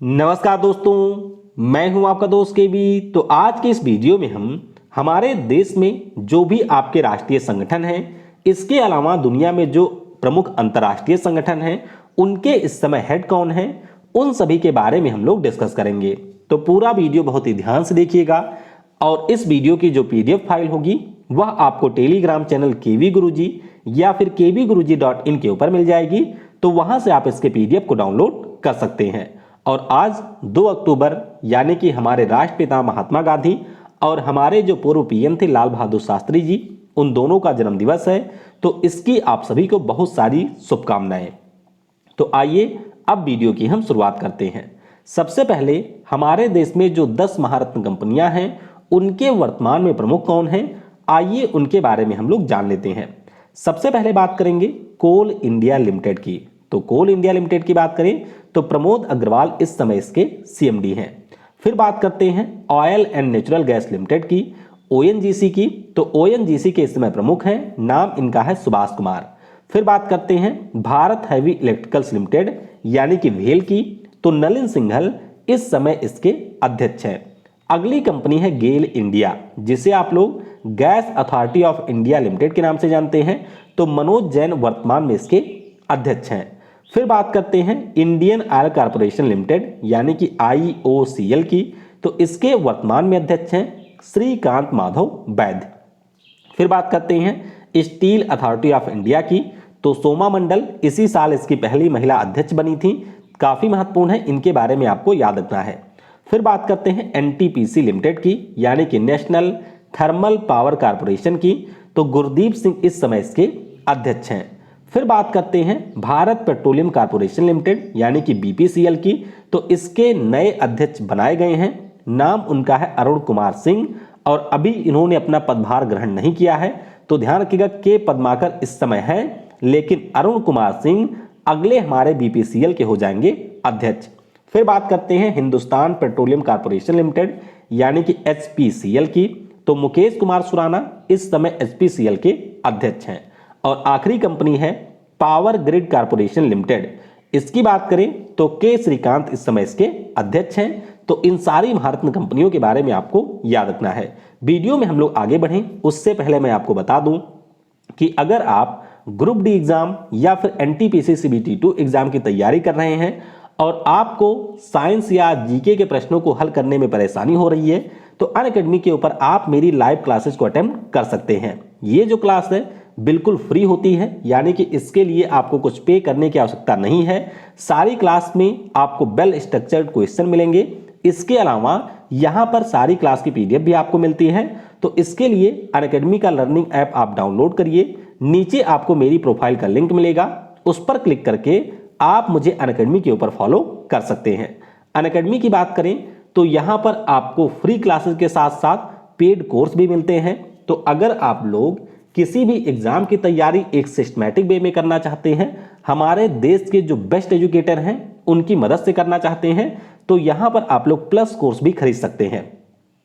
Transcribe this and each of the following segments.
नमस्कार दोस्तों, मैं हूं आपका दोस्त केबी। तो आज के इस वीडियो में हम हमारे देश में जो भी आपके राष्ट्रीय संगठन हैं, इसके अलावा दुनिया में जो प्रमुख अंतर्राष्ट्रीय संगठन हैं, उनके इस समय हेड कौन हैं, उन सभी के बारे में हम लोग डिस्कस करेंगे। तो पूरा वीडियो बहुत ही ध्यान से देखिएगा और इस वीडियो की जो पीडीएफ फाइल होगी वह आपको टेलीग्राम चैनल केवी गुरुजी या फिर kbguruji.in के ऊपर मिल जाएगी। तो वहां से आप इसके पीडीएफ को डाउनलोड कर सकते हैं। और आज 2 अक्टूबर यानी कि हमारे राष्ट्रपिता महात्मा गांधी और हमारे जो पूर्व पीएम थे लाल बहादुर शास्त्री जी, उन दोनों का जन्मदिवस है। तो इसकी आप सभी को बहुत सारी शुभकामनाएं। तो आइए अब वीडियो की हम शुरुआत करते हैं। सबसे पहले हमारे देश में जो 10 महारत्न कंपनियां हैं, उनके वर्तमान में प्रमुख कौन हैं, आइए उनके बारे में हम लोग जान लेते हैं। सबसे पहले बात करेंगे कोल इंडिया लिमिटेड की। तो कोल इंडिया लिमिटेड की बात करें तो प्रमोद अग्रवाल इस समय इसके सीएमडी हैं। फिर बात करते हैं oil and natural gas limited की, ओएनजीसी की। तो ओएनजीसी के इस समय प्रमुख हैं, नाम इनका है सुभाष कुमार। फिर बात करते हैं भारत हैवी इलेक्ट्रिकल्स लिमिटेड यानी कि भेल की। तो नलिन सिंघल इस समय इसके अध्यक्ष हैं। अगली कंपनी है गेल इंडिया, जिसे आप लोग gas authority of India limited के नाम से जानते हैं। तो मनोज जैन वर्तमान में इसके अध्यक्ष हैं। फिर बात करते हैं इंडियन ऑयल कॉर्पोरेशन लिमिटेड यानी कि आईओसीएल की। तो इसके वर्तमान में अध्यक्ष हैं श्रीकांत माधव वैद्य। फिर बात करते हैं स्टील अथॉरिटी ऑफ इंडिया की। तो सोमा मंडल इसी साल इसकी पहली महिला अध्यक्ष बनी थी। काफी महत्वपूर्ण है, इनके बारे में आपको याद रखना है। फिर बात करते हैं एनटीपीसी लिमिटेड की यानी कि नेशनल थर्मल पावर कॉर्पोरेशन की। तो गुरदीप सिंह इस समय इसके अध्यक्ष हैं। फिर बात करते हैं भारत पेट्रोलियम कॉर्पोरेशन लिमिटेड यानी कि बीपीसीएल की। तो इसके नए अध्यक्ष बनाए गए हैं, नाम उनका है अरुण कुमार सिंह और अभी इन्होंने अपना पदभार ग्रहण नहीं किया है। तो ध्यान रखिएगा के पद्माकर इस समय है, लेकिन अरुण कुमार सिंह अगले हमारे बीपीसीएल के हो जाएंगे अध्यक्ष। फिर बात करते हैं हिंदुस्तान पेट्रोलियम कॉर्पोरेशन लिमिटेड यानी कि एचपीसीएल की। तो मुकेश कुमार सुराना इस समय एचपीसीएल के अध्यक्ष हैं। और आखिरी कंपनी है पावर ग्रिड कॉर्पोरेशन लिमिटेड। इसकी बात करें तो के श्रीकांत इस समय इसके अध्यक्ष हैं। तो इन सारी भारतीय कंपनियों के बारे में आपको याद रखना है। वीडियो में हम लोग आगे बढ़ें उससे पहले मैं आपको बता दूं कि अगर आप ग्रुप डी एग्जाम या फिर एनटीपीसी सीबीटी 2 एग्जाम की तैयारी कर रहे हैं और आपको साइंस या जीके के प्रश्नों को हल करने में परेशानी हो रही है, तो अनअकैडमी के ऊपर आप मेरी लाइव क्लासेस को अटेम्प्ट कर सकते हैं। ये जो क्लास है बिल्कुल फ्री होती है, यानी कि इसके लिए आपको कुछ पे करने की आवश्यकता नहीं है। सारी क्लास में आपको वेल स्ट्रक्चर्ड क्वेश्चन मिलेंगे। इसके अलावा यहाँ पर सारी क्लास की पीडीएफ भी आपको मिलती है। तो इसके लिए अनअकैडमी का लर्निंग ऐप आप डाउनलोड करिए। नीचे आपको मेरी प्रोफाइल का लिंक मिलेगा, उस पर क्लिक करके आप मुझे अनअकैडमी के ऊपर फॉलो कर सकते हैं। अनअकैडमी की बात करें तो यहाँ पर आपको फ्री क्लासेस के साथ साथ पेड कोर्स भी मिलते हैं। तो अगर आप लोग किसी भी एग्जाम की तैयारी एक सिस्टमैटिक वे में करना चाहते हैं, हमारे देश के जो बेस्ट एजुकेटर हैं उनकी मदद से करना चाहते हैं, तो यहाँ पर आप लोग प्लस कोर्स भी खरीद सकते हैं।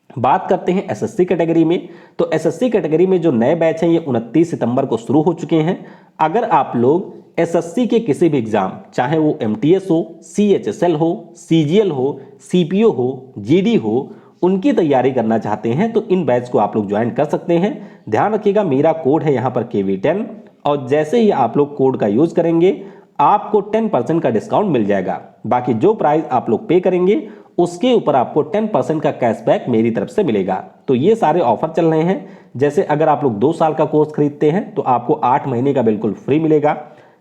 बात करते हैं एसएससी कैटेगरी में। तो एसएससी कैटेगरी में जो नए बैच हैं ये 29 सितंबर को शुरू हो चुके हैं। अगर आप लोग एसएससी के किसी भी एग्जाम, चाहे वो एमटीएस हो, सीएचएसएल हो, सीजीएल हो, सीपीओ हो, जीडी हो, उनकी तैयारी करना चाहते हैं तो इन बैच को आप लोग ज्वाइन कर सकते हैं। ध्यान रखिएगा मेरा कोड है यहाँ पर KV10 और जैसे ही आप लोग कोड का यूज करेंगे आपको 10% का डिस्काउंट मिल जाएगा। बाकी जो प्राइस आप लोग पे करेंगे उसके ऊपर आपको 10% का कैशबैक मेरी तरफ से मिलेगा। तो ये सारे ऑफर चल रहे हैं। जैसे अगर आप लोग 2 साल का कोर्स खरीदते हैं तो आपको 8 महीने का बिल्कुल फ्री मिलेगा।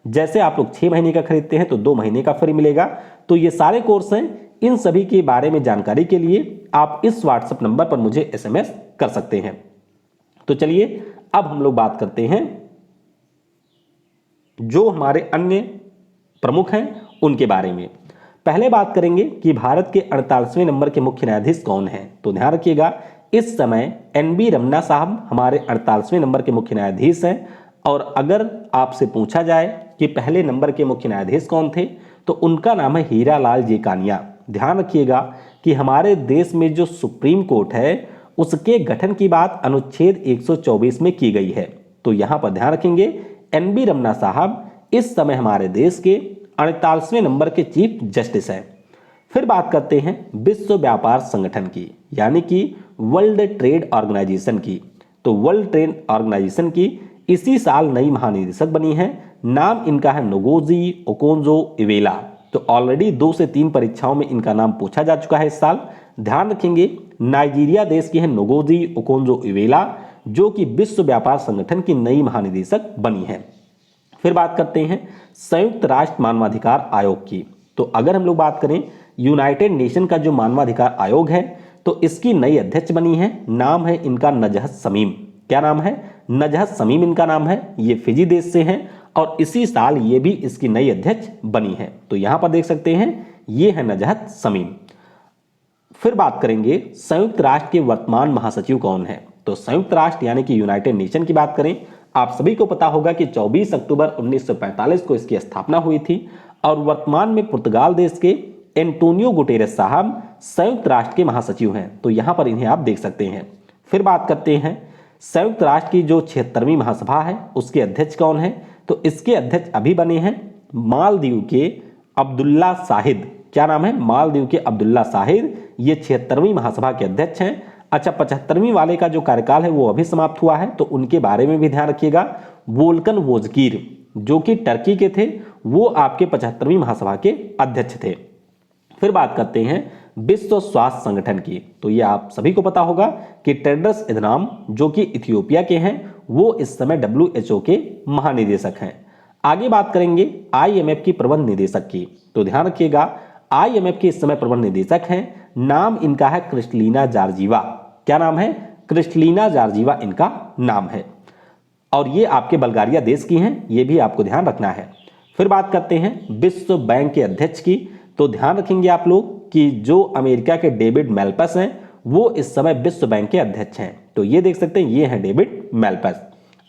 जैसे आप लोग 6 महीने का खरीदते हैं तो 2 महीने का फ्री मिलेगा। तो ये सारे कोर्स हैं। इन सभी के बारे में जानकारी के लिए आप इस व्हाट्सएप नंबर पर मुझे एसएमएस कर सकते हैं। तो चलिए अब हम लोग बात करते हैं जो हमारे अन्य प्रमुख हैं उनके बारे में। पहले बात करेंगे कि भारत के 48वें नंबर के मुख्य न्यायाधीश कौन हैं। तो ध्यान रखिएगा इस समय एनबी रमन्ना साहब हमारे 48वें नंबर के मुख्य न्यायाधीश हैं। और अगर आपसे पूछा जाए कि पहले नंबर के मुख्य न्यायाधीश कौन थे तो उनका नाम है हीरालाल जेकानिया। ध्यान रखिएगा कि हमारे देश में जो सुप्रीम कोर्ट है उसके गठन की बात अनुच्छेद 124 में की गई है। तो यहां पर ध्यान रखेंगे एनबी रमन्ना साहब इस समय हमारे देश के 48वें नंबर के चीफ जस्टिस हैं। फिर बात करते हैं विश्व व्यापार संगठन की, यानी कि वर्ल्ड ट्रेड ऑर्गेनाइजेशन की। तो वर्ल्ड ट्रेड ऑर्गेनाइजेशन की इसी साल नई महानिदेशक बनी है। नाम इनका है नोगोजी ओकोंजो इवेला। तो ऑलरेडी 2 से 3 परीक्षाओं में इनका नाम पूछा जा चुका है इस साल। ध्यान रखेंगे, नाइजीरिया देश की है नोगोजी ओकोंजो इवेला, जो कि विश्व व्यापार संगठन की नई महानिदेशक बनी है। फिर बात करते हैं संयुक्त राष्ट्र मानवाधिकार आयोग की। तो अगर हम लोग बात करें यूनाइटेड नेशन का जो मानवाधिकार आयोग है, तो इसकी नई अध्यक्ष बनी है। नाम है इनका नजहत समीम। क्या नाम है? नजहत समीम इनका नाम है। ये फिजी देश से हैं और इसी साल ये भी इसकी नई अध्यक्ष बनी है। तो यहां पर देख सकते हैं ये है नजहत समीम। फिर बात करेंगे संयुक्त राष्ट्र के वर्तमान महासचिव कौन है। तो संयुक्त राष्ट्र यानी कि यूनाइटेड नेशन की बात करें, आप सभी को पता होगा कि 24 अक्टूबर 1945 को इसकी स्थापना हुई थी और वर्तमान में पुर्तगाल देश के एंटोनियो गुटेरेस साहब संयुक्त राष्ट्र के महासचिव हैं। तो यहां पर इन्हें आप देख सकते हैं। फिर बात करते हैं संयुक्त राष्ट्र की जो 76वीं महासभा है उसके अध्यक्ष कौन है। तो इसके अध्यक्ष अभी बने हैं मालदीव के अब्दुल्ला शाहिद। क्या नाम है? मालदीव के अब्दुल्ला शाहिद। ये 76वीं महासभा के अध्यक्ष हैं। अच्छा, 75वीं वाले का जो कार्यकाल है वो अभी समाप्त हुआ है, तो उनके बारे में भी ध्यान रखिएगा। वोल्कन वोजकीर जो कि टर्की के थे, वो आपके 75वीं महासभा के अध्यक्ष थे। फिर बात करते हैं विश्व स्वास्थ्य संगठन की। तो ये आप सभी को पता होगा कि टेड्रस एधनॉम जो कि इथियोपिया के हैं, वो इस समय WHO के महानिदेशक हैं। आगे बात करेंगे IMF की प्रबंध निदेशक की। तो ध्यान रखिएगा, IMF के इस समय प्रबंध निदेशक हैं। नाम इनका है क्रिस्टलीना जॉर्जिवा। क्या नाम है? क्रिस्टलीना जॉर्जिवा इनका नाम है और ये आपके बल्गारिया देश की हैं, ये भी आपको ध्यान रखना है। फिर बात करते हैं विश्व बैंक के अध्यक्ष की। तो ध्यान रखेंगे आप लोग कि जो अमेरिका के डेविड मैल्पस हैं, वो इस समय विश्व बैंक के अध्यक्ष हैं। तो ये देख सकते हैं, ये हैं डेविड मैल्पस।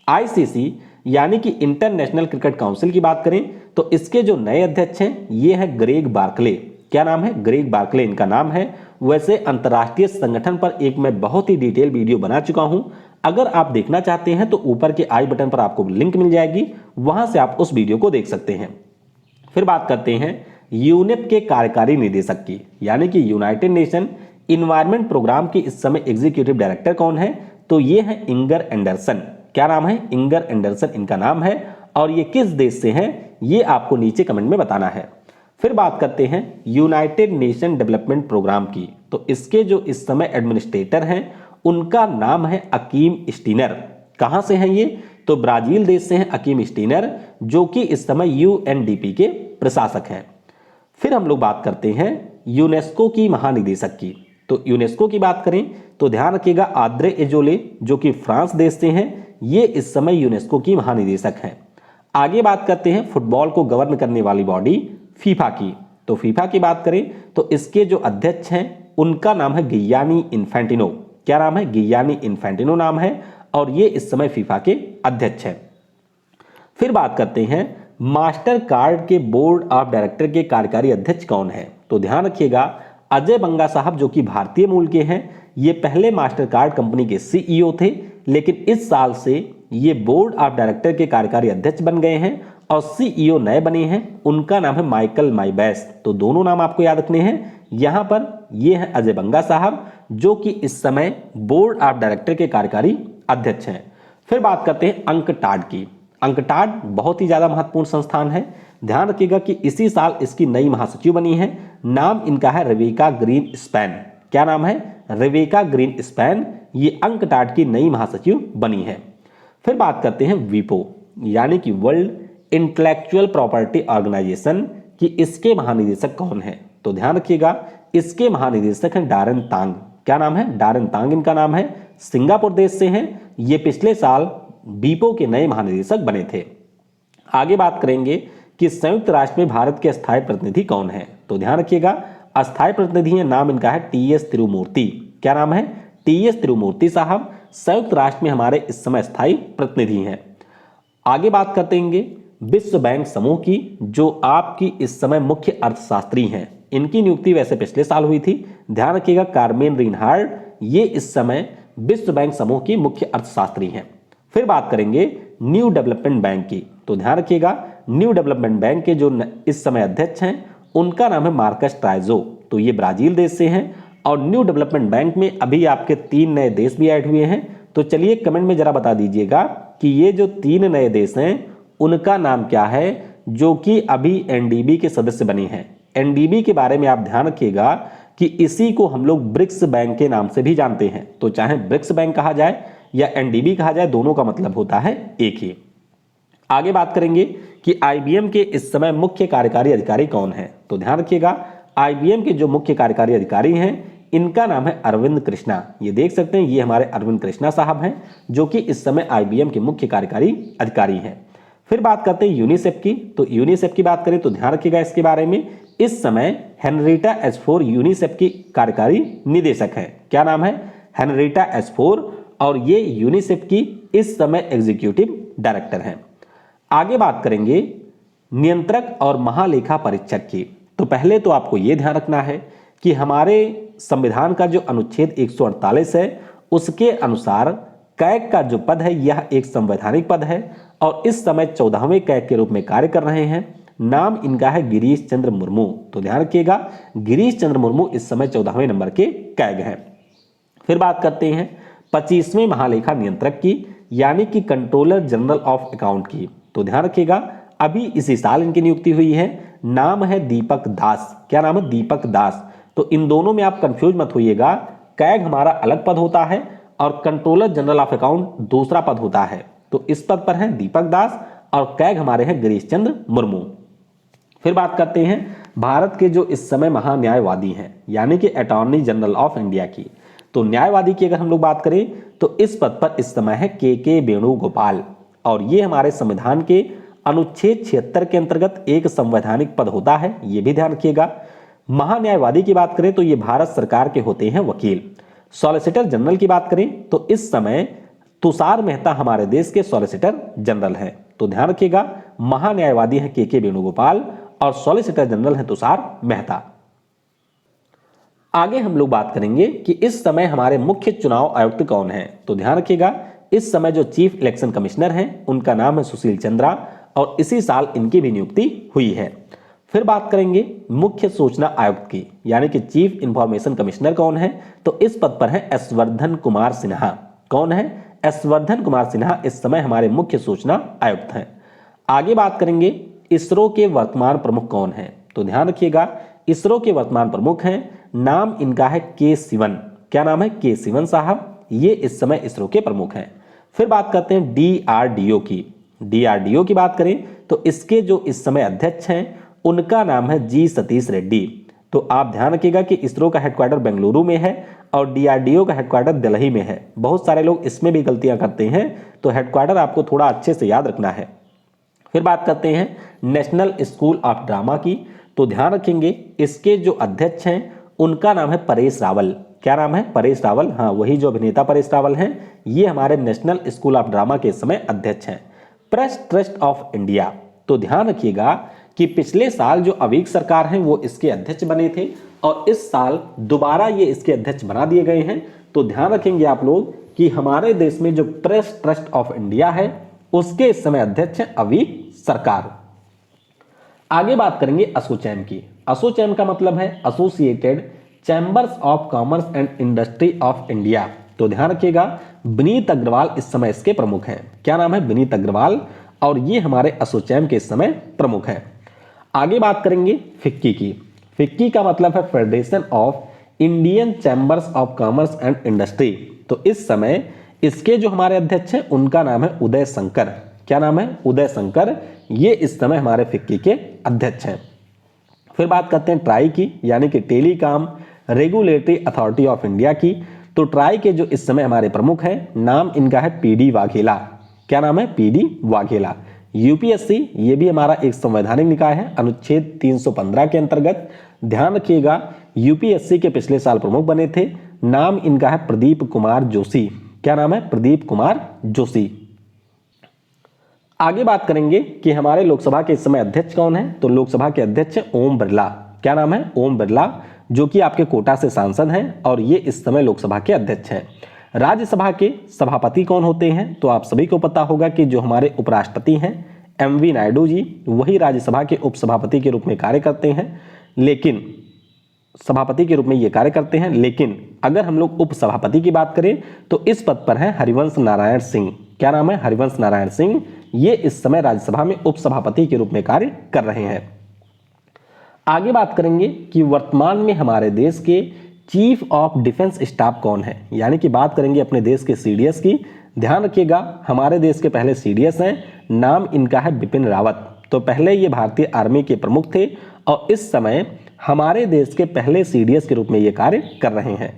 ICC यानी कि इंटरनेशनल क्रिकेट काउंसिल की बात करें तो इसके जो नए अध्यक्ष हैं, ये हैं ग्रेग बार्कले। क्या नाम है? ग्रेग बार्कले इनका नाम है। वैसे अंतर्राष्ट्रीय संगठन पर एक मैं बहुत ही डिटेल वीडियो बना चुका हूं, अगर आप देखना चाहते हैं तो ऊपर के आई बटन पर आपको लिंक मिल जाएगी, वहां से आप उस वीडियो को देख सकते हैं। फिर बात करते हैं यूनेप के कार्यकारी निदेशक की, यानी कि यूनाइटेड नेशन इन्वायरमेंट प्रोग्राम के इस समय एग्जीक्यूटिव डायरेक्टर कौन है। तो ये है इंगर एंडरसन। क्या नाम है? इंगर एंडरसन इनका नाम है और ये किस देश से हैं, ये आपको नीचे कमेंट में बताना है। फिर बात करते हैं यूनाइटेड नेशन डेवलपमेंट प्रोग्राम की। तो इसके जो इस समय एडमिनिस्ट्रेटर हैं, उनका नाम है अकीम स्टीनर। कहां से हैं ये? तो ब्राजील देश से हैं अकीम स्टीनर, जो कि इस समय UNDP के प्रशासक हैं। फिर हम लोग बात करते हैं यूनेस्को की महानिदेशक की। तो यूनेस्को की बात करें तो ध्यान रखिएगा आद्रे एजोले जो कि फ्रांस देश से हैं, ये इस समय यूनेस्को की महानिदेशक हैं। आगे बात करते हैं फुटबॉल को गवर्न करने वाली बॉडी फीफा की। तो फीफा की बात करें तो इसके जो अध्यक्ष हैं उनका नाम है गियानी इन्फेंटिनो। क्या नाम है? गियानी इन्फेंटिनो नाम है और ये इस समय फीफा के अध्यक्ष हैं। फिर बात करते हैं मास्टर कार्ड के बोर्ड ऑफ डायरेक्टर के कार्यकारी अध्यक्ष कौन है। तो ध्यान रखिएगा अजय बंगा साहब जो कि भारतीय मूल के हैं, ये पहले मास्टर कार्ड कंपनी के CEO थे, लेकिन इस साल से ये बोर्ड ऑफ डायरेक्टर के कार्यकारी अध्यक्ष बन गए हैं और CEO नए बने हैं, उनका नाम है माइकल माइबैस। तो दोनों नाम आपको याद रखने हैं। यहां पर ये है अजय बंगा साहब जो कि इस समय बोर्ड ऑफ डायरेक्टर के कार्यकारी अध्यक्ष हैं। फिर बात करते हैं अंकटाड की। अंकटाड बहुत ही ज्यादा महत्वपूर्ण संस्थान है। ध्यान रखिएगा कि इसी साल इसकी नई महासचिव बनी है। नाम इनका है रेबेका ग्रीन स्पैन। क्या नाम है? Rebecca green span. ये अंकटाड की नई महासचिव बनी है। फिर बात करते हैं वीपो यानी कि वर्ल्ड इंटेलेक्चुअल प्रॉपर्टी ऑर्गेनाइजेशन की इसके महानिदेशक कौन है। तो ध्यान रखिएगा इसके महानिदेशक हैं डारेन तांग। क्या नाम है? डारेन तांग इनका नाम है। सिंगापुर देश से हैं। ये पिछले साल वीपो के नए महानिदेशक बने थे। आगे बात करेंगे कि संयुक्त राष्ट्र में भारत के स्थायी प्रतिनिधि कौन है। तो ध्यान रखिएगा अस्थायी प्रतिनिधि है, नाम इनका है TS तिरुमूर्ति। क्या नाम है? TS तिरुमूर्ति साहब संयुक्त राष्ट्र में हमारे इस समय स्थायी प्रतिनिधि हैं। आगे बात करते हैं विश्व बैंक समूह की, जो आपकी इस समय मुख्य अर्थशास्त्री हैं। इनकी नियुक्ति वैसे पिछले साल हुई थी। ध्यान रखिएगा कार्मेन रिनहार्ड ये इस समय विश्व बैंक समूह की मुख्य अर्थशास्त्री हैं। फिर बात करेंगे न्यू डेवलपमेंट बैंक की। तो ध्यान रखिएगा न्यू डेवलपमेंट बैंक के जो इस समय अध्यक्ष हैं उनका नाम है मार्कस ट्राइजो। तो ये ब्राजील देश से हैं। और न्यू डेवलपमेंट बैंक में अभी आपके 3 नए देश भी ऐड हुए हैं। तो चलिए कमेंट में जरा बता दीजिएगा कि ये जो 3 नए देश हैं उनका नाम क्या है जो कि अभी एनडीबी के सदस्य बने हैं। एनडीबी के बारे में आप ध्यान रखिएगा कि इसी को हम लोग ब्रिक्स बैंक के नाम से भी जानते हैं। तो चाहे ब्रिक्स बैंक कहा जाए या एनडीबी कहा जाए, दोनों का मतलब होता है एक ही। आगे बात करेंगे कि आईबीएम के इस समय मुख्य कार्यकारी अधिकारी कौन है। तो ध्यान रखिएगा आईबीएम के जो मुख्य कार्यकारी अधिकारी हैं इनका नाम है अरविंद कृष्णा। ये देख सकते हैं, ये हमारे अरविंद कृष्णा साहब हैं जो कि इस समय आईबीएम के मुख्य कार्यकारी अधिकारी हैं। फिर बात करते हैं यूनिसेफ की। तो यूनिसेफ की बात करें तो ध्यान रखिएगा इसके बारे में, इस समय हेनरीटा एसफोर यूनिसेफ की कार्यकारी निदेशक है। क्या नाम है? हेनरीटा एसफोर। और ये यूनिसेफ की इस समय एग्जीक्यूटिव डायरेक्टर हैं। आगे बात करेंगे नियंत्रक और महालेखा परीक्षक की। तो पहले तो आपको यह ध्यान रखना है कि हमारे संविधान का जो अनुच्छेद 148 है उसके अनुसार कैग का जो पद है यह एक संवैधानिक पद है और इस समय 14वें कैग के रूप में कार्य कर रहे हैं। नाम इनका है गिरीश चंद्र मुर्मू। तो ध्यान रखिएगा गिरीश चंद्र मुर्मू इस समय 14वें नंबर के कैग हैं। फिर बात करते हैं 25वें महालेखा नियंत्रक की, यानी कि कंट्रोलर जनरल ऑफ अकाउंट की। तो ध्यान रखिएगा अभी इसी साल इनकी नियुक्ति हुई है। नाम है दीपक दास। क्या नाम है? दीपक दास। तो इन दोनों में आप कंफ्यूज मत होइएगा, कैग हमारा अलग पद होता है और कंट्रोलर जनरल ऑफ अकाउंट दूसरा पद होता है। तो इस पद पर हैं दीपक दास और कैग हमारे हैं गिरीश चंद्र मुर्मू। फिर बात करते हैं भारत के जो इस समय महान्यायवादी हैं, यानी कि अटॉर्नी जनरल ऑफ इंडिया की। तो न्यायवादी की अगर हम लोग बात करें तो इस पद पर इस समय है के वेणुगोपाल और ये हमारे संविधान के अनुच्छेद 76 के अंतर्गत एक संवैधानिक पद होता है, ये भी ध्यान रखिएगा। महान्यायवादी की बात करें तो ये भारत सरकार के होते हैं वकील। सॉलिसिटर जनरल की बात करें तो इस समय तुषार मेहता हमारे देश के सॉलिसिटर जनरल हैं। तो ध्यान रखिएगा महान्यायवादी हैं के वेणुगोपाल और सॉलिसिटर जनरल हैं तुषार मेहता। आगे हम लोग बात करेंगे कि इस समय हमारे मुख्य चुनाव आयुक्त कौन है। तो ध्यान रखिएगा इस समय जो चीफ इलेक्शन कमिश्नर हैं उनका नाम है सुशील चंद्रा और इसी साल इनकी भी नियुक्ति हुई है। फिर बात करेंगे मुख्य सूचना आयुक्त की, यानी कि चीफ इंफॉर्मेशन कमिश्नर कौन है। तो इस पद पर है ऐश्वर्धन कुमार सिन्हा। कौन है? ऐश्वर्धन कुमार सिन्हा इस समय हमारे मुख्य सूचना आयुक्त हैं। आगे बात करेंगे इसरो के वर्तमान प्रमुख कौन है। तो ध्यान रखिएगा इसरो के वर्तमान प्रमुख हैं, नाम इनका है के सिवन। क्या नाम है? के सिवन साहब। ये इस समय इसरो के प्रमुख हैं। फिर बात करते हैं डीआरडीओ की। डीआरडीओ की बात करें तो इसके जो इस समय अध्यक्ष हैं उनका नाम है जी सतीश रेड्डी। तो आप ध्यान रखिएगा कि इसरो का हेडक्वार्टर बेंगलुरु में है और डीआरडीओ का हेडक्वार्टर दिल्ली में है। बहुत सारे लोग इसमें भी गलतियां करते हैं, तो हेडक्वार्टर आपको थोड़ा अच्छे से याद रखना है। फिर बात करते हैं नेशनल स्कूल ऑफ ड्रामा की। तो ध्यान रखेंगे इसके जो अध्यक्ष हैं उनका नाम है परेश रावल। क्या नाम है? परेश रावल। हाँ, वही जो अभिनेता परेश रावल हैं, ये हमारे नेशनल स्कूल ऑफ ड्रामा के इस समय अध्यक्ष हैं। Press trust of India. तो ध्यान रखिएगा कि पिछले साल जो अवीग सरकार हैं वो इसके अध्यक्ष बने थे और इस साल दोबारा ये इसके अध्यक्ष बना दिए गए हैं। तो ध्यान रखेंगे आप लोग कि हमारे देश में जो प्रेस ट्रस्ट ऑफ इंडिया है उसके इस समय अध्यक्ष है अवीग सरकार। आगे बात करेंगे एसोचैम की। एसोचैम का मतलब है associated chambers of commerce and industry of India. तो ध्यान रखिएगा विनीत अग्रवाल इस समय इसके प्रमुख हैं। क्या नाम है? विनीत अग्रवाल और ये हमारे एसोचैम के इस समय प्रमुख हैं। आगे बात करेंगे फिक्की की। फिक्की का मतलब है federation of Indian chambers of commerce and industry. तो इस समय इसके जो हमारे अध्यक्ष हैं उनका नाम है उदय शंकर। क्या नाम है? उदय शंकर। ये इस समय हमारे फिक्की के अध्यक्ष हैं। फिर बात करते हैं ट्राई की, यानी कि telecom regulatory authority of India की। तो ट्राई के जो इस समय हमारे प्रमुख हैं, नाम इनका है पीडी वाघेला। क्या नाम है? पीडी वाघेला। यूपीएससी ये भी हमारा एक संवैधानिक निकाय है अनुच्छेद 315 के अंतर्गत। ध्यान रखिएगा यूपीएससी के पिछले साल प्रमुख बने थे, नाम इनका है प्रदीप कुमार जोशी। क्या नाम है? प्रदीप कुमार जोशी। आगे बात करेंगे कि हमारे लोकसभा के इस समय अध्यक्ष कौन है। तो लोकसभा के अध्यक्ष ओम बिरला। क्या नाम है? ओम बिरला, जो कि आपके कोटा से सांसद हैं और ये इस समय लोकसभा के अध्यक्ष हैं। राज्यसभा के सभापति कौन होते हैं? तो आप सभी को पता होगा कि जो हमारे उपराष्ट्रपति हैं एमवी नायडू जी, वही राज्यसभा के उपसभापति के रूप में कार्य करते हैं। लेकिन सभापति के रूप में ये कार्य करते हैं। लेकिन अगर हम लोग उप सभापति की बात करें तो इस पद पर है हरिवंश नारायण सिंह। क्या नाम है? हरिवंश नारायण सिंह। ये इस समय राज्यसभा में उप सभापति के रूप में कार्य कर रहे हैं। आगे बात करेंगे कि वर्तमान में हमारे देश के चीफ ऑफ डिफेंस स्टाफ कौन है, यानी कि बात करेंगे अपने देश के सीडीएस की। ध्यान रखिएगा, हमारे देश के पहले सीडीएस हैं, नाम इनका है बिपिन रावत। तो पहले ये भारतीय आर्मी के प्रमुख थे और इस समय हमारे देश के पहले सीडीएस के रूप में ये कार्य कर रहे हैं।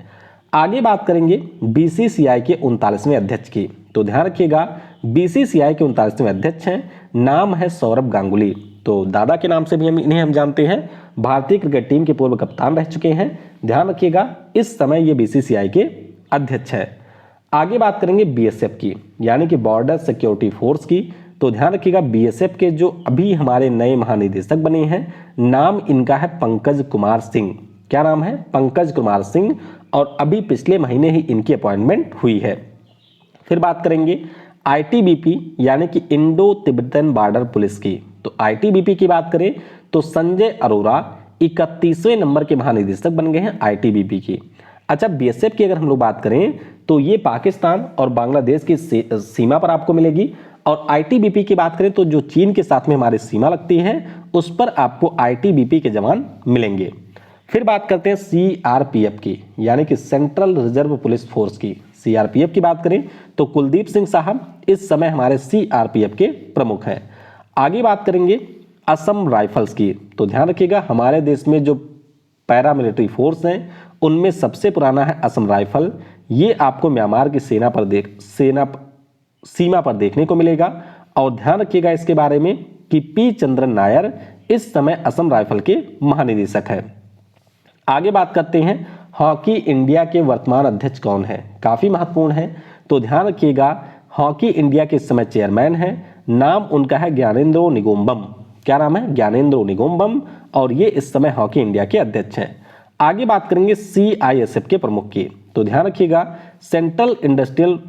आगे बात करेंगे बीसीसीआई के 39वें अध्यक्ष की। तो ध्यान रखिएगा, बीसीसीआई के 39वें अध्यक्ष हैं, नाम है सौरभ गांगुली। तो दादा के नाम से भी इन्हें जानते हैं। भारतीय क्रिकेट टीम के पूर्व कप्तान रह चुके हैं। ध्यान रखिएगा, इस समय ये बीसीसीआई के अध्यक्ष है। आगे बात करेंगे बीएसएफ की, यानी कि बॉर्डर सिक्योरिटी फोर्स की। तो ध्यान रखिएगा, बीएसएफ के जो अभी हमारे नए महानिदेशक बने हैं, नाम इनका है पंकज कुमार सिंह। क्या नाम है? पंकज कुमार सिंह। और अभी पिछले महीने ही इनकी अपॉइंटमेंट हुई है। फिर बात करेंगे आईटीबीपी, यानी कि इंडो तिब्बतन बॉर्डर पुलिस की। तो आईटीबीपी की बात करें तो संजय अरोरा 31वें नंबर के महानिदेशक बन गए हैं आईटीबीपी की। अच्छा, बीएसएफ की अगर हम लोग बात करें तो ये पाकिस्तान और बांग्लादेश की सीमा पर आपको मिलेगी। और आईटीबीपी की बात करें तो जो चीन के साथ में हमारी सीमा लगती है उस पर आपको आईटीबीपी के जवान मिलेंगे। फिर बात करते हैं सीआरपीएफ की, यानी कि सेंट्रल रिजर्व पुलिस फोर्स की। सीआरपीएफ की बात करें तो कुलदीप सिंह साहब इस समय हमारे सीआरपीएफ के प्रमुख हैं। आगे बात करेंगे असम राइफल्स की। तो ध्यान रखिएगा, हमारे देश में जो पैरामिलिट्री फोर्स हैं उनमें सबसे पुराना है असम राइफल। ये आपको म्यांमार की सीमा पर देखने को मिलेगा। और ध्यान रखिएगा इसके बारे में कि पी चंद्रन नायर इस समय असम राइफल के महानिदेशक है। आगे बात करते हैं हॉकी इंडिया के वर्तमान अध्यक्ष कौन है, काफी महत्वपूर्ण है। तो ध्यान रखिएगा, हॉकी इंडिया के इस समय चेयरमैन है, नाम उनका है ज्ञानेंद्रो निगोम्बम। क्या नाम है? ज्ञानेंद्रो निगोम्बम। और ये इस समय हॉकी इंडिया के अध्यक्ष हैं। आगे बात करेंगे सीआईएसएफ के प्रमुख की। तो ध्यान रखिएगा, सेंट्रल इंडस्ट्रियल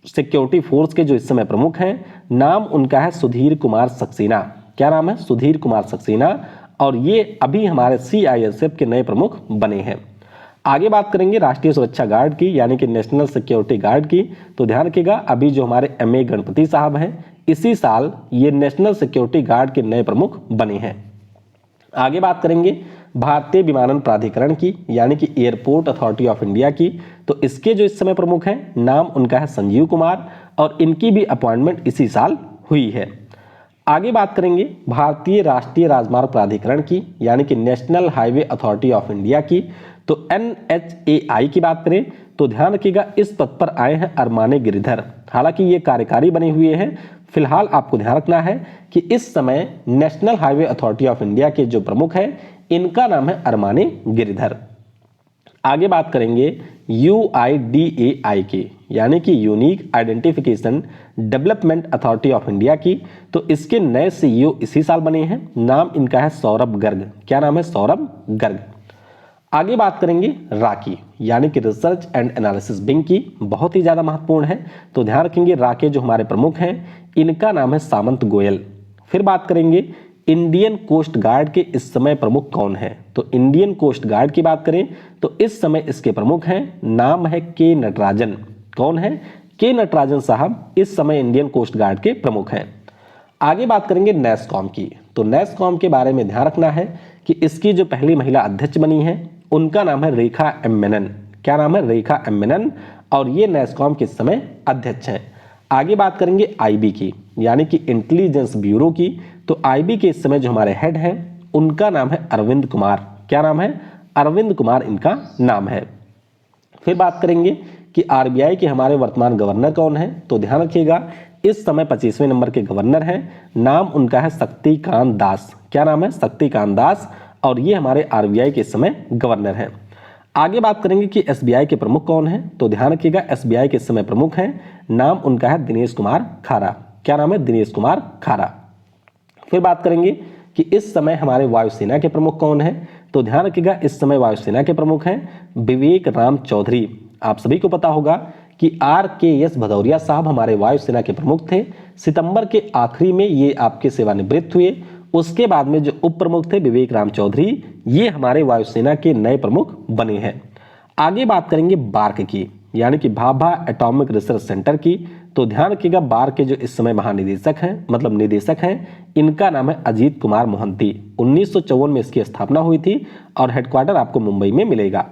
सिक्योरिटी फोर्स के जो इस समय प्रमुख हैं, नाम उनका है सुधीर कुमार सक्सेना। क्या नाम है? सुधीर कुमार सक्सेना। और ये अभी हमारे सीआईएसएफ के नए प्रमुख बने हैं। आगे बात करेंगे राष्ट्रीय सुरक्षा गार्ड की, यानी कि नेशनल सिक्योरिटी गार्ड की। तो ध्यान रखिएगा, अभी जो हमारे एमए गणपति साहब हैं, इसी साल ये नेशनल सिक्योरिटी गार्ड के नए प्रमुख बने हैं। आगे बात करेंगे भारतीय विमानन प्राधिकरण की, यानी कि एयरपोर्ट अथॉरिटी ऑफ इंडिया की। तो इसके जो इस समय प्रमुख हैं, नाम उनका है संजीव कुमार। और इनकी भी अपॉइंटमेंट इसी साल हुई है। आगे बात करेंगे भारतीय राष्ट्रीय राजमार्ग प्राधिकरण की, यानी कि national highway authority of India की। तो NHAI की बात करें तो ध्यान रखिएगा, इस पद पर आए हैं अरमाने गिरिधर। हालांकि ये कार्यकारी बने हुए हैं। फिलहाल आपको ध्यान रखना है कि इस समय national highway authority of India के जो प्रमुख हैं, इनका नाम है अरमाने गिरिधर। आगे बात करेंगे UIDAI की, यानी कि unique identification development authority of India की। तो इसके नए CEO इसी साल बने हैं, नाम इनका है सौरभ गर्ग। क्या नाम है? सौरभ गर्ग। आगे बात करेंगे राकी, यानी कि रिसर्च एंड एनालिसिस विंग की, बहुत ही ज्यादा महत्वपूर्ण है। तो ध्यान रखेंगे, राके जो हमारे प्रमुख हैं, इनका नाम है सामंत गोयल। फिर बात करेंगे इंडियन कोस्ट गार्ड के इस समय प्रमुख कौन है। तो इंडियन कोस्ट गार्ड की बात करें तो इस समय इसके प्रमुख हैं, नाम है के नटराजन। कौन है? के नटराजन साहब इस समय इंडियन कोस्ट गार्ड के प्रमुख हैं। आगे बात करेंगे नेस्कॉम की। तो नेस्कॉम के बारे में ध्यान रखना है कि इसकी जो पहली महिला अध्यक्ष बनी है, उनका नाम है रेखा एम मेनन। क्या नाम है? रेखा एम मेनन। और ये नेस्कॉम के समय अध्यक्ष हैं। आगे बात करेंगे आईबी की, यानी कि इंटेलिजेंस ब्यूरो की। तो आईबी के इस समय जो हमारे हेड हैं, उनका नाम है अरविंद कुमार। क्या नाम है? अरविंद कुमार इनका नाम है। फिर बात करेंगे कि आरबीआई के हमारे वर्तमान गवर्नर कौन है। तो ध्यान रखिएगा, इस समय 25वें नंबर के गवर्नर हैं, नाम उनका है शक्तिकांत दास। क्या नाम है? शक्तिकांत दास। और ये हमारे आरबीआई के इस समय गवर्नर हैं। आगे बात करेंगे कि एसबीआई के प्रमुख कौन हैं। तो ध्यान रखिएगा, एसबीआई के इस समय प्रमुख हैं, नाम उनका है दिनेश कुमार खारा। क्या नाम है? दिनेश कुमार खारा। फिर बात करेंगे कि इस समय हमारे वायुसेना के प्रमुख कौन हैं। तो ध्यान रखिएगा, इस समय वायुसेना के प्रमुख हैं विवेक राम चौधरी। आप सभी को पता होगा कि RKS भदौरिया साहब हमारे वायुसेना के प्रमुख थे। सितंबर के आखिरी में ये आपके सेवानिवृत्त हुए। उसके बाद में जो उप प्रमुख थे विवेक राम चौधरी, ये हमारे वायुसेना के नए प्रमुख बने हैं। आगे बात करेंगे बार्क की, यानी कि भाभा एटॉमिक रिसर्च सेंटर की। तो ध्यान रखिएगा बार्क के जो इस समय महानिदेशक हैं, मतलब निदेशक हैं, इनका नाम है अजीत कुमार मोहंती। 1954 में इसकी स्थापना हुई थी और हेडक्वार्टर आपको मुंबई में मिलेगा।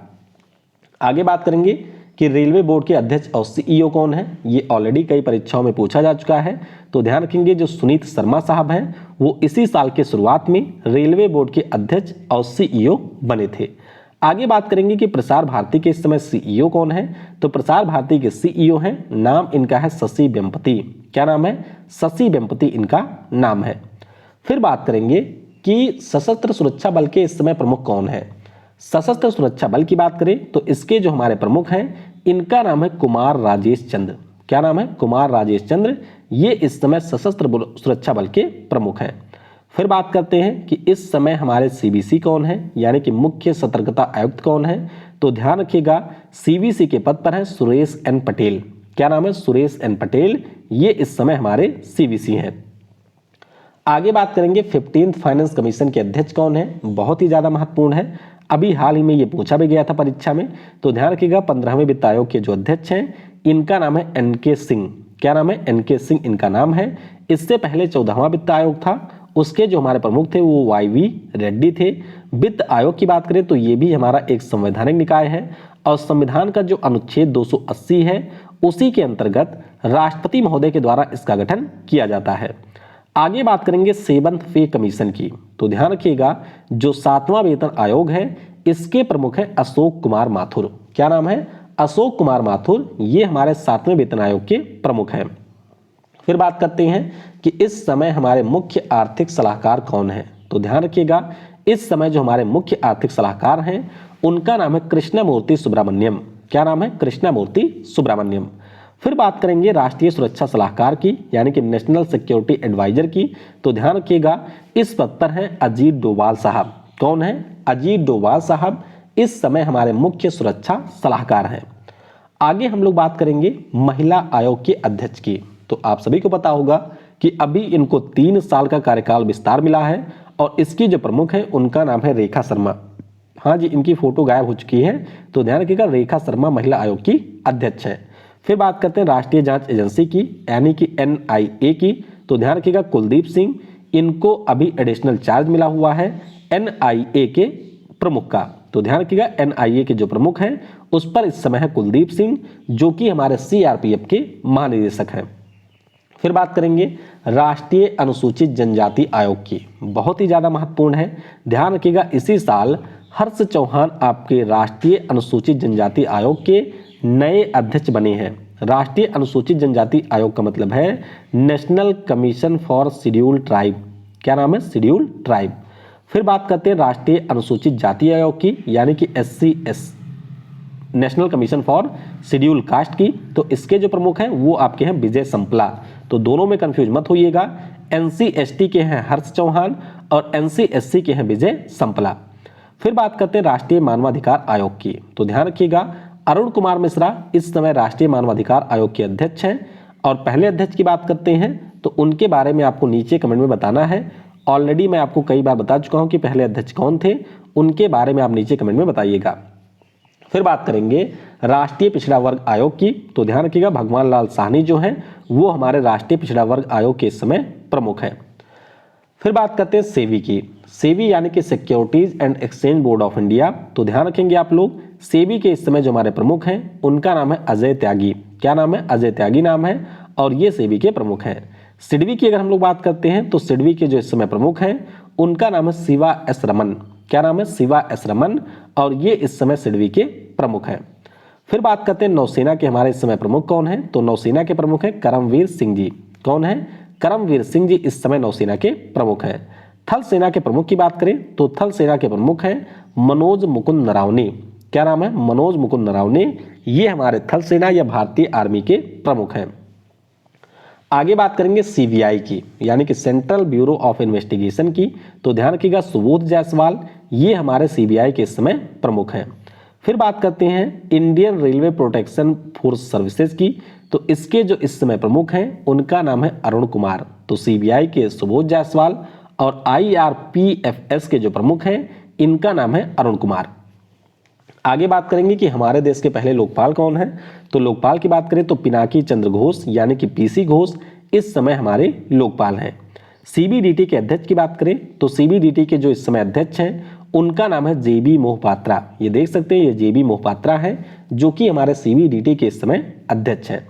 आगे बात करेंगे कि रेलवे बोर्ड के अध्यक्ष और सीईओ कौन है। ये ऑलरेडी कई परीक्षाओं में पूछा जा चुका है। तो ध्यान रखेंगे जो सुनीत शर्मा साहब हैं, वो इसी साल के शुरुआत में रेलवे बोर्ड के अध्यक्ष और सीईओ बने थे। आगे बात करेंगे कि प्रसार भारती के इस समय सीईओ कौन है। तो प्रसार भारती के सीईओ हैं, नाम इनका है शशि वेम्पति। क्या नाम है? शशि वेम्पति इनका नाम है। फिर बात करेंगे कि सशस्त्र सुरक्षा बल के इस समय प्रमुख कौन है। सशस्त्र सुरक्षा बल की बात करें तो इसके जो हमारे प्रमुख हैं, इनका नाम है कुमार राजेश चंद्र। क्या नाम है? कुमार राजेश चंद्र। ये इस समय सशस्त्र सुरक्षा बल के प्रमुख हैं। फिर बात करते हैं कि इस समय हमारे सीबीसी कौन है, यानी कि मुख्य सतर्कता आयुक्त कौन है। तो ध्यान रखिएगा सीबीसी के पद पर है सुरेश एन पटेल। क्या नाम है? सुरेश एन पटेल। ये इस समय हमारे सीबीसी हैं। आगे बात करेंगे 15th फाइनेंस कमीशन के अध्यक्ष कौन है। बहुत ही ज्यादा महत्वपूर्ण है, अभी हाल ही में ये पूछा भी गया था परीक्षा में। तो ध्यान रखिएगा 15वें वित्त आयोग के जो अध्यक्ष हैं, इनका नाम है एनके सिंह। क्या नाम है? एनके सिंह इनका नाम है। इससे पहले 14वां वित्त आयोग था, उसके जो हमारे प्रमुख थे वो वाईवी रेड्डी थे। वित्त आयोग की बात करें तो ये भी हमारा एक संवैधानिक निकाय है और संविधान का जो अनुच्छेद 280 है उसी के अंतर्गत राष्ट्रपति महोदय के द्वारा इसका गठन किया जाता है। आगे बात करेंगे 7th पे कमीशन की। तो ध्यान रखिएगा जो 7वां वेतन आयोग है, इसके प्रमुख है अशोक कुमार माथुर। क्या नाम है? अशोक कुमार माथुर। ये हमारे 7वें वेतन आयोग के प्रमुख हैं। फिर बात करते हैं कि इस समय हमारे मुख्य आर्थिक सलाहकार कौन है। तो ध्यान रखिएगा इस समय जो हमारे मुख्य आर्थिक सलाहकार हैं, उनका नाम है कृष्णमूर्ति सुब्रमण्यम। क्या नाम है? कृष्णमूर्ति सुब्रमण्यम। फिर बात करेंगे राष्ट्रीय सुरक्षा सलाहकार की, यानी कि नेशनल सिक्योरिटी एडवाइजर की। तो ध्यान रखिएगा इस पद पर हैं अजीत डोभाल साहब। कौन है? अजीत डोभाल साहब इस समय हमारे मुख्य सुरक्षा सलाहकार हैं। आगे हम लोग बात करेंगे महिला आयोग के अध्यक्ष की। तो आप सभी को पता होगा कि अभी इनको 3 साल का कार्यकाल विस्तार मिला है और इसकी जो प्रमुख है उनका नाम है रेखा शर्मा। हाँ जी, इनकी फोटो गायब हो चुकी है। तो ध्यान रखिएगा रेखा शर्मा महिला आयोग की अध्यक्ष है। फिर बात करते हैं राष्ट्रीय जांच एजेंसी की, यानी कि एनआईए की। तो ध्यान रखिएगा कुलदीप सिंह, इनको अभी एडिशनल चार्ज मिला हुआ है एनआईए के प्रमुख का। तो ध्यान रखिएगा एनआईए के जो प्रमुख हैं उस पर इस समय है कुलदीप सिंह, जो कि हमारे सीआरपीएफ के महानिदेशक हैं। फिर बात करेंगे राष्ट्रीय अनुसूचित जनजाति आयोग की। बहुत ही ज्यादा महत्वपूर्ण है, ध्यान रखिएगा इसी साल हर्ष चौहान आपके राष्ट्रीय अनुसूचित जनजाति आयोग के नए अध्यक्ष बने हैं। राष्ट्रीय अनुसूचित जनजाति आयोग का मतलब है national commission for scheduled tribe. क्या नाम है? Scheduled tribe. फिर बात करते हैं राष्ट्रीय अनुसूचित जाति आयोग की, यानी कि SCS national commission for schedule caste की। तो इसके जो प्रमुख हैं वो आपके हैं विजय संपला। तो दोनों में कंफ्यूज मत होइएगा, NCST के हैं हर्ष चौहान और NCSC के हैं विजय संपला। फिर बात करते हैं राष्ट्रीय मानवाधिकार आयोग की। तो ध्यान रखिएगा अरुण कुमार मिश्रा इस समय राष्ट्रीय मानवाधिकार आयोग के अध्यक्ष हैं। और पहले अध्यक्ष की बात करते हैं तो उनके बारे में आपको नीचे कमेंट में बताना है। ऑलरेडी मैं आपको कई बार बता चुका हूं कि पहले अध्यक्ष कौन थे, उनके बारे में आप नीचे कमेंट में बताइएगा। फिर बात करेंगे राष्ट्रीय पिछड़ा वर्ग आयोग की। तो ध्यान रखिएगा भगवान लाल साहनी जो हैं वो हमारे राष्ट्रीय पिछड़ा वर्ग आयोग के इस समय प्रमुख हैं। फिर बात करते हैं सेबी की। सेबी यानी कि securities and exchange board of India. तो ध्यान रखेंगे आप लोग सेबी के इस समय जो हमारे प्रमुख हैं उनका नाम है अजय त्यागी। क्या नाम है? अजय त्यागी नाम है और ये सेबी के प्रमुख हैं। सिडबी की अगर हम लोग बात करते हैं तो सिडबी के जो इस समय प्रमुख हैं उनका नाम है शिवा एस रमन। क्या नाम है? शिवा एस रमन और ये इस समय सिडबी के प्रमुख हैं। फिर बात करते हैं नौसेना के हमारे इस समय प्रमुख कौन है। तो नौसेना के प्रमुख है करमवीर सिंह जी। कौन है? करमवीर सिंह जी इस समय नौसेना के प्रमुख हैं। थल सेना के प्रमुख की बात करें तो थल सेना के प्रमुख हैं मनोज मुकुंद नरावने। क्या नाम है? मनोज मुकुंद नरावने। ये हमारे थल सेना या भारतीय आर्मी के प्रमुख हैं। आगे बात करेंगे सीबीआई की, यानी कि सेंट्रल ब्यूरो ऑफ इन्वेस्टिगेशन की। तो ध्यान रखिएगा सुबोध जायसवाल ये हमारे सीबीआई के इस समय प्रमुख हैं। फिर बात करते हैं Indian railway protection force services की। तो इसके जो इस समय प्रमुख हैं उनका नाम है अरुण कुमार। तो सीबीआई के सुबोध जायसवाल और IRPFS के जो प्रमुख हैं इनका नाम है अरुण कुमार। आगे बात करेंगे कि हमारे देश के पहले लोकपाल कौन है। तो लोकपाल की बात करें तो पिनाकी चंद्र घोष यानी कि PC घोष इस समय हमारे लोकपाल हैं। CBDT के अध्यक्ष की बात करें तो CBDT के जो इस समय अध्यक्ष हैं उनका नाम है JB मोहपात्रा। ये देख सकते हैं, ये JB मोहपात्रा है जो कि हमारे CBDT के इस समय अध्यक्ष हैं।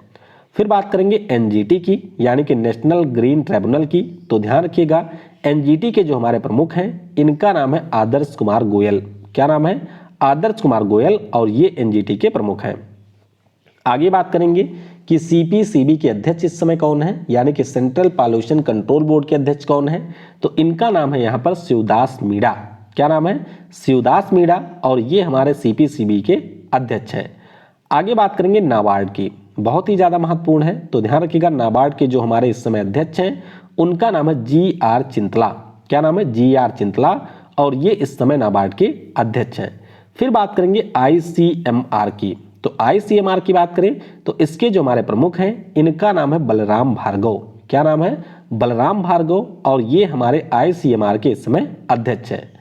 फिर बात करेंगे NGT की यानी कि नेशनल ग्रीन ट्रिब्यूनल की। तो ध्यान रखिएगा NGT के जो हमारे प्रमुख हैं इनका नाम है आदर्श कुमार गोयल। क्या नाम है? आदर्श कुमार गोयल, और ये NGT के प्रमुख हैं। आगे बात करेंगे कि CPCB के अध्यक्ष इस समय कौन है, यानी कि सेंट्रल पॉल्यूशन कंट्रोल बोर्ड के अध्यक्ष कौन है। तो इनका नाम है यहाँ पर शिवदास मीणा। क्या नाम है? शिवदास मीणा, और ये हमारे CPCB के अध्यक्ष हैं। आगे बात करेंगे नाबार्ड की, बहुत ही ज्यादा महत्वपूर्ण है। तो ध्यान रखिएगा नाबार्ड के जो हमारे इस समय अध्यक्ष हैं उनका नाम है GR चिंतला। क्या नाम है? GR चिंतला, और ये इस समय नाबार्ड के अध्यक्ष हैं। फिर बात करेंगे ICMR की। तो ICMR की बात करें तो इसके जो हमारे प्रमुख हैं इनका नाम है बलराम भार्गव। क्या नाम है? बलराम भार्गव, और ये हमारे ICMR के इस समय अध्यक्ष हैं।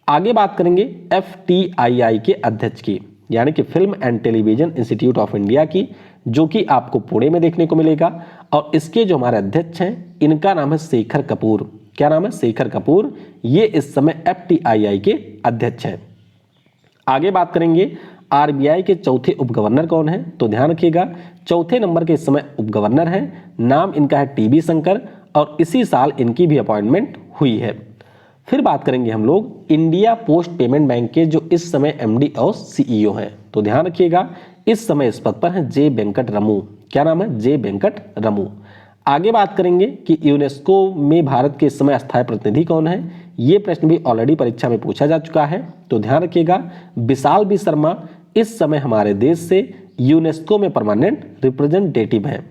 आगे बात करेंगे FTII के अध्यक्ष की, यानी कि film and television institute of India की, जो कि आपको पुणे में देखने को मिलेगा, और इसके जो हमारे अध्यक्ष हैं इनका नाम है शेखर कपूर। क्या नाम है? शेखर कपूर, ये इस समय FTII के अध्यक्ष हैं। आगे बात करेंगे RBI के चौथे उपगवर्नर कौन है। तो ध्यान रखिएगा चौथे नंबर के इस समय उपगवर्नर हैं, नाम इनका है TB शंकर, और इसी साल इनकी भी अपॉइंटमेंट हुई है। फिर बात करेंगे हम लोग इंडिया पोस्ट पेमेंट बैंक के जो इस समय MD और CEO हैं। तो ध्यान रखिएगा इस समय इस पद पर है J वेंकट रमू। क्या नाम है? J वेंकट रमू। आगे बात करेंगे कि यूनेस्को में भारत के इस समय अस्थायी प्रतिनिधि कौन है। ये प्रश्न भी ऑलरेडी परीक्षा में पूछा जा चुका है। तो ध्यान रखिएगा विशाल बी शर्मा इस समय हमारे देश से यूनेस्को में परमानेंट रिप्रेजेंटेटिव है।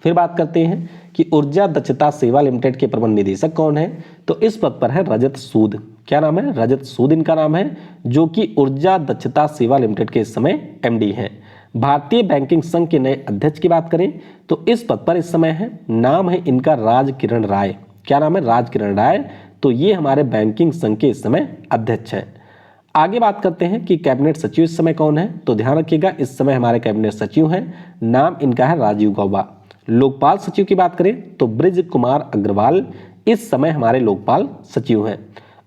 फिर बात करते हैं कि ऊर्जा दक्षता सेवा लिमिटेड के प्रबंध निदेशक कौन है। तो इस पद पर है रजत सूद। क्या नाम है? रजत सूद इनका नाम है, जो कि ऊर्जा दक्षता सेवा लिमिटेड के इस समय MD हैं। भारतीय बैंकिंग संघ के नए अध्यक्ष की बात करें तो इस पद पर इस समय है, नाम है इनका राजकिरण राय। क्या नाम है? राजकिरण राय, तो ये हमारे बैंकिंग संघ के इस समय अध्यक्ष हैं। आगे बात करते हैं कि कैबिनेट सचिव इस समय कौन है। तो ध्यान रखिएगा इस समय हमारे कैबिनेट सचिव हैं, नाम इनका है राजीव गौबा। लोकपाल सचिव की बात करें तो ब्रिज कुमार अग्रवाल इस समय हमारे लोकपाल सचिव हैं।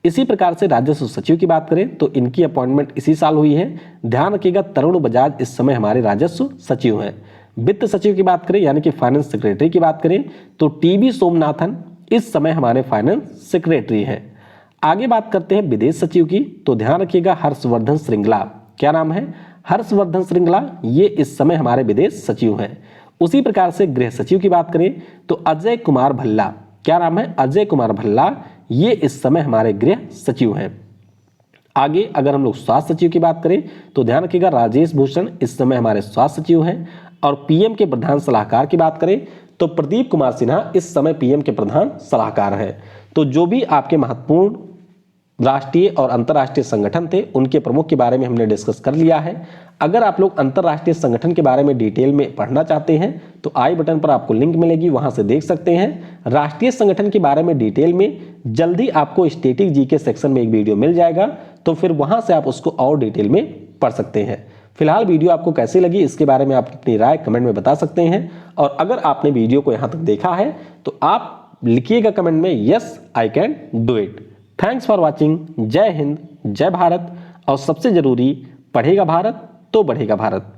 इसी प्रकार से राजस्व सचिव की बात करें तो इनकी अपॉइंटमेंट इसी साल हुई है। ध्यान रखिएगा तरुण बजाज इस समय हमारे राजस्व सचिव हैं। वित्त सचिव की बात करें यानी कि फाइनेंस सेक्रेटरी की बात करें तो TB सोमनाथन इस समय हमारे फाइनेंस सेक्रेटरी हैं। आगे बात करते हैं विदेश सचिव की। तो ध्यान रखिएगा हर्षवर्धन श्रृंगला। क्या नाम है? हर्षवर्धन श्रृंगला, ये इस समय हमारे विदेश सचिव हैं। उसी प्रकार से गृह सचिव की बात करें तो अजय कुमार भल्ला। क्या नाम है? अजय कुमार भल्ला, ये इस समय हमारे गृह सचिव हैं। आगे अगर हम लोग स्वास्थ्य सचिव की बात करें तो ध्यान रखिएगा राजेश भूषण इस समय हमारे स्वास्थ्य सचिव हैं। और PM के प्रधान सलाहकार की बात करें तो प्रदीप कुमार सिन्हा इस समय PM के प्रधान सलाहकार हैं। तो जो भी आपके महत्वपूर्ण राष्ट्रीय और अंतर्राष्ट्रीय संगठन थे उनके प्रमुख के बारे में हमने डिस्कस कर लिया है। अगर आप लोग अंतर्राष्ट्रीय संगठन के बारे में डिटेल में पढ़ना चाहते हैं तो आई बटन पर आपको लिंक मिलेगी, वहां से देख सकते हैं। राष्ट्रीय संगठन के बारे में डिटेल में जल्दी आपको स्टैटिक GK सेक्शन में एक वीडियो मिल जाएगा, तो फिर वहां से आप उसको और डिटेल में पढ़ सकते हैं। फिलहाल वीडियो आपको कैसी लगी इसके बारे में आप अपनी राय कमेंट में बता सकते हैं। और अगर आपने वीडियो को यहाँ तक देखा है तो आप लिखिएगा कमेंट में yes I can do it. Thanks for watching. जय हिंद, जय भारत, और सबसे जरूरी पढ़ेगा भारत तो बढ़ेगा भारत।